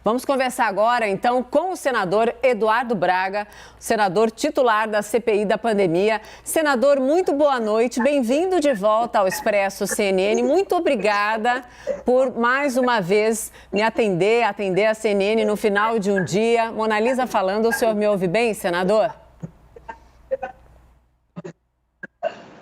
Vamos conversar agora, então, com o senador Eduardo Braga, senador titular da CPI da pandemia. Senador, muito boa noite, bem-vindo de volta ao Expresso CNN. Muito obrigada por, mais uma vez, me atender a CNN no final de um dia. Mona Lisa falando, o senhor me ouve bem, senador?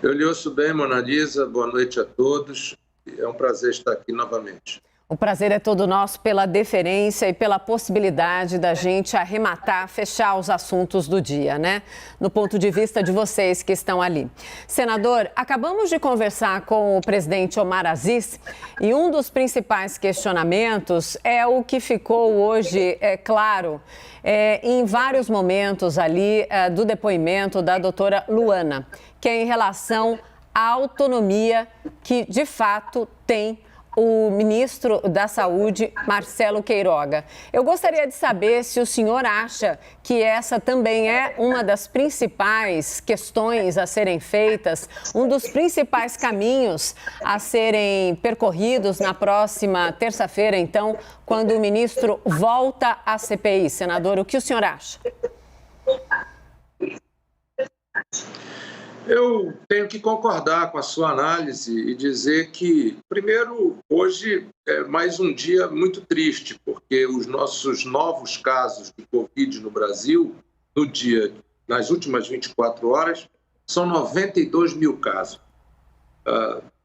Eu lhe ouço bem, Mona Lisa. Boa noite a todos. É um prazer estar aqui novamente. O prazer é todo nosso pela deferência e pela possibilidade da gente arrematar, fechar os assuntos do dia, né? No ponto de vista de vocês que estão ali. Senador, acabamos de conversar com o presidente Omar Aziz e um dos principais questionamentos é o que ficou hoje, claro, em vários momentos ali do depoimento da doutora Luana, que é em relação à autonomia que, de fato, tem o ministro da Saúde, Marcelo Queiroga. Eu gostaria de saber se o senhor acha que essa também é uma das principais questões a serem feitas, um dos principais caminhos a serem percorridos na próxima terça-feira, então, quando o ministro volta à CPI. Senador, o que o senhor acha? Eu tenho que concordar com a sua análise e dizer que, primeiro, hoje é mais um dia muito triste, porque os nossos novos casos de Covid no Brasil, nas últimas 24 horas, são 92 mil casos.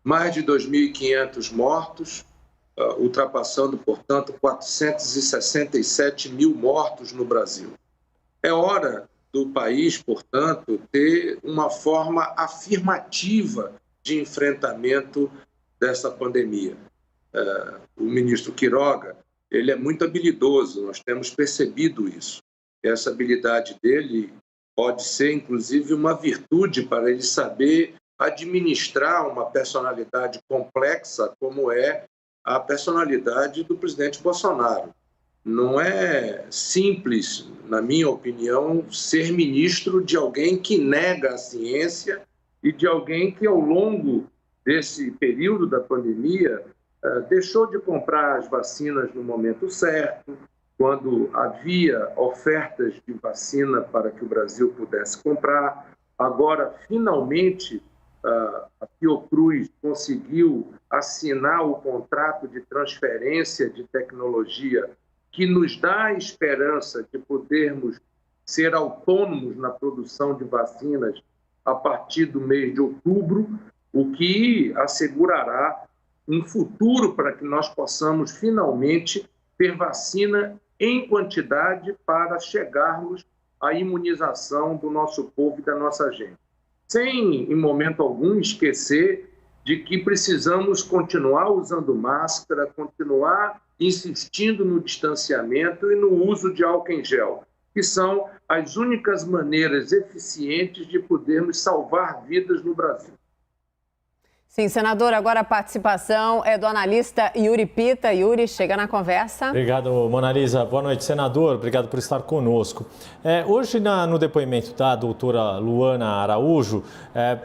Mais de 2.500 mortos, ultrapassando, portanto, 467 mil mortos no Brasil. É hora do país, portanto, ter uma forma afirmativa de enfrentamento dessa pandemia. O ministro Queiroga, ele é muito habilidoso, nós temos percebido isso. Essa habilidade dele pode ser, inclusive, uma virtude para ele saber administrar uma personalidade complexa como é a personalidade do presidente Bolsonaro. Não é simples, na minha opinião, ser ministro de alguém que nega a ciência e de alguém que, ao longo desse período da pandemia, deixou de comprar as vacinas no momento certo, quando havia ofertas de vacina para que o Brasil pudesse comprar. Agora, finalmente, a Fiocruz conseguiu assinar o contrato de transferência de tecnologia que nos dá a esperança de podermos ser autônomos na produção de vacinas a partir do mês de outubro, o que assegurará um futuro para que nós possamos finalmente ter vacina em quantidade para chegarmos à imunização do nosso povo e da nossa gente. Sem, em momento algum, esquecer de que precisamos continuar usando máscara, continuar insistindo no distanciamento e no uso de álcool em gel, que são as únicas maneiras eficientes de podermos salvar vidas no Brasil. Sim, senador, agora a participação é do analista Yuri Pita. Yuri, chega na conversa. Obrigado, Mona Lisa. Boa noite, senador. Obrigado por estar conosco. Hoje, no depoimento da doutora Luana Araújo,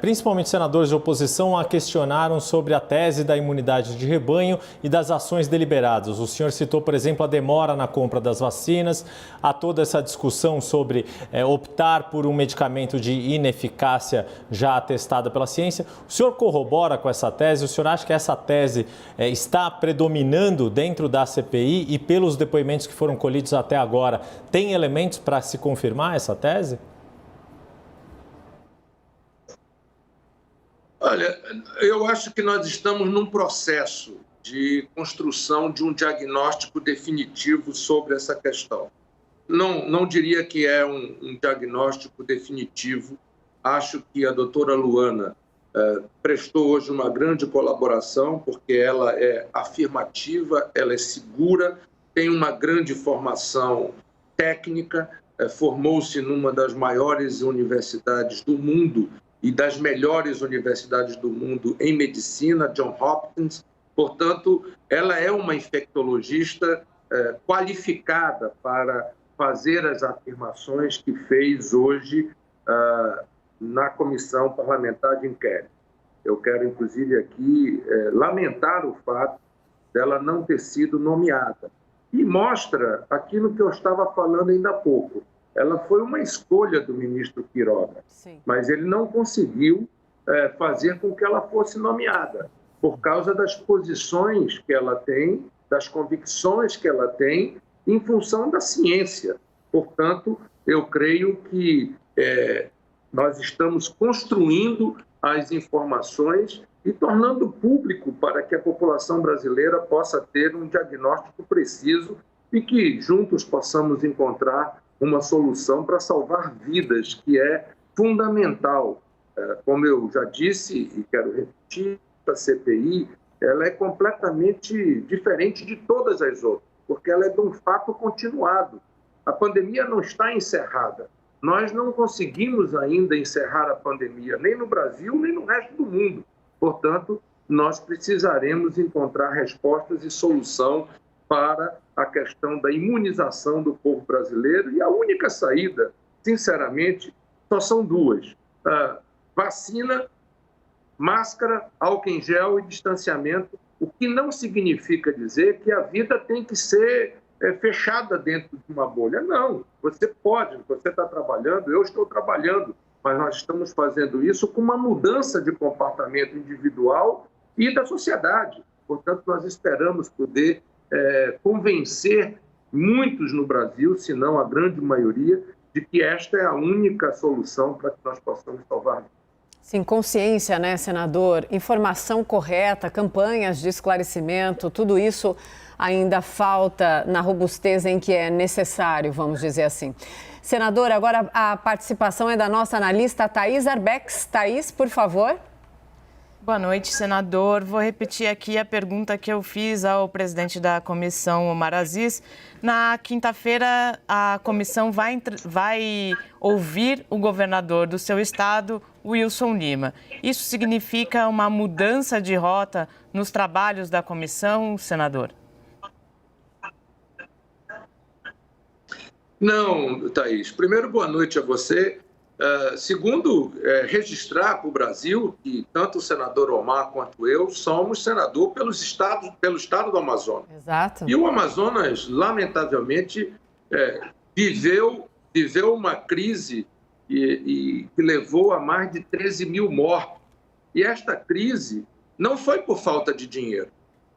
principalmente senadores de oposição a questionaram sobre a tese da imunidade de rebanho e das ações deliberadas. O senhor citou, por exemplo, a demora na compra das vacinas, há toda essa discussão sobre optar por um medicamento de ineficácia já atestada pela ciência. O senhor corrobora com essa tese? O senhor acha que essa tese está predominando dentro da CPI e pelos depoimentos que foram colhidos até agora, tem elementos para se confirmar essa tese? Olha, eu acho que nós estamos num processo de construção de um diagnóstico definitivo sobre essa questão. Não diria que é um diagnóstico definitivo. Acho que a doutora Luana prestou hoje uma grande colaboração, porque ela é afirmativa, ela é segura, tem uma grande formação técnica, formou-se numa das maiores universidades do mundo e das melhores universidades do mundo em medicina, Johns Hopkins. Portanto, ela é uma infectologista qualificada para fazer as afirmações que fez hoje na Comissão Parlamentar de Inquérito. Eu quero, inclusive, aqui lamentar o fato dela não ter sido nomeada. e mostra aquilo que eu estava falando ainda há pouco. Ela foi uma escolha do ministro Queiroga, mas ele não conseguiu fazer com que ela fosse nomeada, por causa das posições que ela tem, das convicções que ela tem, em função da ciência. Portanto, eu creio que nós estamos construindo as informações e tornando público para que a população brasileira possa ter um diagnóstico preciso e que juntos possamos encontrar uma solução para salvar vidas, que é fundamental. Como eu já disse e quero repetir, a CPI ela é completamente diferente de todas as outras, porque ela é de um fato continuado. A pandemia não está encerrada. Nós não conseguimos ainda encerrar a pandemia, nem no Brasil, nem no resto do mundo. Portanto, nós precisaremos encontrar respostas e solução para a questão da imunização do povo brasileiro. E a única saída, sinceramente, só são duas: vacina, máscara, álcool em gel e distanciamento, o que não significa dizer que a vida tem que ser fechada dentro de uma bolha. Não, você pode, você está trabalhando, eu estou trabalhando, mas nós estamos fazendo isso com uma mudança de comportamento individual e da sociedade. Portanto, nós esperamos poder convencer muitos no Brasil, se não a grande maioria, de que esta é a única solução para que nós possamos salvar vidas. Sim, consciência, né, senador? Informação correta, campanhas de esclarecimento, tudo isso ainda falta na robustez em que é necessário, vamos dizer assim. Senador, agora a participação é da nossa analista Thaís Arbex. Thaís, por favor. Boa noite, senador. Vou repetir aqui a pergunta que eu fiz ao presidente da comissão, Omar Aziz. Na quinta-feira, a comissão vai ouvir o governador do seu estado, Wilson Lima. Isso significa uma mudança de rota nos trabalhos da comissão, senador? Não, Thaís. Primeiro, boa noite a você. Segundo, registrar para o Brasil que tanto o senador Omar quanto eu somos senador pelo estado do Amazonas. Exato. E o Amazonas, lamentavelmente, viveu uma crise que levou a mais de 13 mil mortos. E esta crise não foi por falta de dinheiro.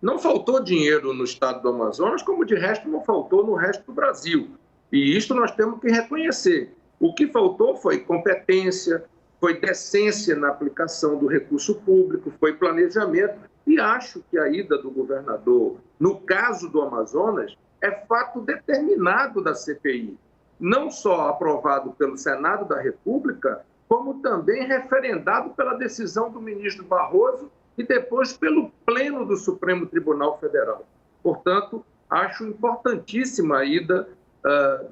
Não faltou dinheiro no estado do Amazonas, como de resto não faltou no resto do Brasil. E isto nós temos que reconhecer. O que faltou foi competência, foi decência na aplicação do recurso público, foi planejamento. E acho que a ida do governador, no caso do Amazonas, é fato determinado da CPI. Não só aprovado pelo Senado da República, como também referendado pela decisão do ministro Barroso e depois pelo Pleno do Supremo Tribunal Federal. Portanto, acho importantíssima a ida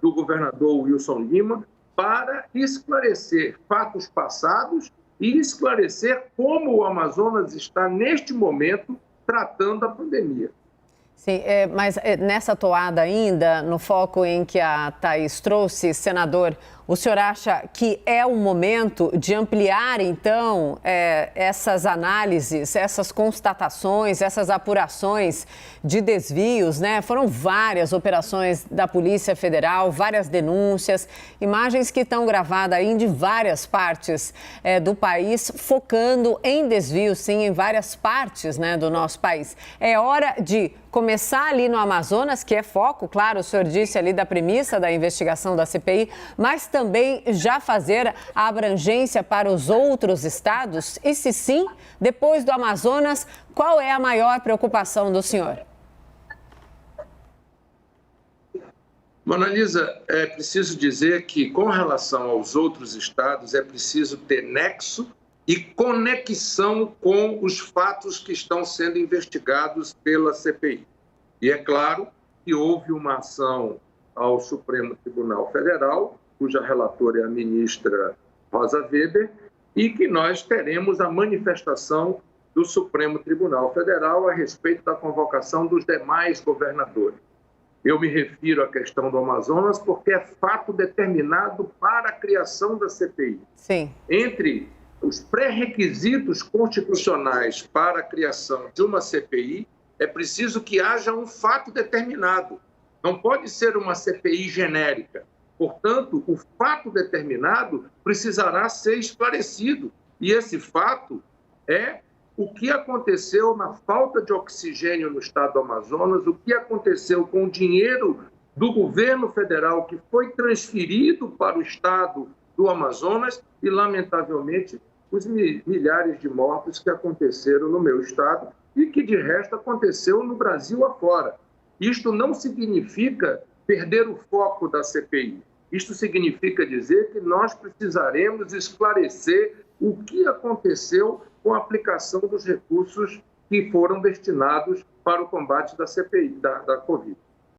do governador Wilson Lima para esclarecer fatos passados e esclarecer como o Amazonas está, neste momento, tratando a pandemia. Sim, mas nessa toada ainda, no foco em que a Thaís trouxe, senador, o senhor acha que é o momento de ampliar, então, essas análises, essas constatações, essas apurações de desvios, né? Foram várias operações da Polícia Federal, várias denúncias, imagens que estão gravadas aí de várias partes do país, focando em desvios, sim, em várias partes, né, do nosso país. É hora de começar ali no Amazonas, que é foco, claro, o senhor disse ali da premissa da investigação da CPI, mas também já fazer a abrangência para os outros estados? E se sim, depois do Amazonas, qual é a maior preocupação do senhor? Mona Lisa, é preciso dizer que, com relação aos outros estados, é preciso ter nexo e conexão com os fatos que estão sendo investigados pela CPI. E é claro que houve uma ação ao Supremo Tribunal Federal, cuja relatora é a ministra Rosa Weber, e que nós teremos a manifestação do Supremo Tribunal Federal a respeito da convocação dos demais governadores. Eu me refiro à questão do Amazonas porque é fato determinado para a criação da CPI. Sim. Entre os pré-requisitos constitucionais para a criação de uma CPI, é preciso que haja um fato determinado. Não pode ser uma CPI genérica. Portanto, o fato determinado precisará ser esclarecido. E esse fato é o que aconteceu na falta de oxigênio no estado do Amazonas, o que aconteceu com o dinheiro do governo federal que foi transferido para o estado do Amazonas e, lamentavelmente, os milhares de mortos que aconteceram no meu estado e que, de resto, aconteceu no Brasil afora. Isto não significa perder o foco da CPI. Isto significa dizer que nós precisaremos esclarecer o que aconteceu com a aplicação dos recursos que foram destinados para o combate da CPI, da Covid.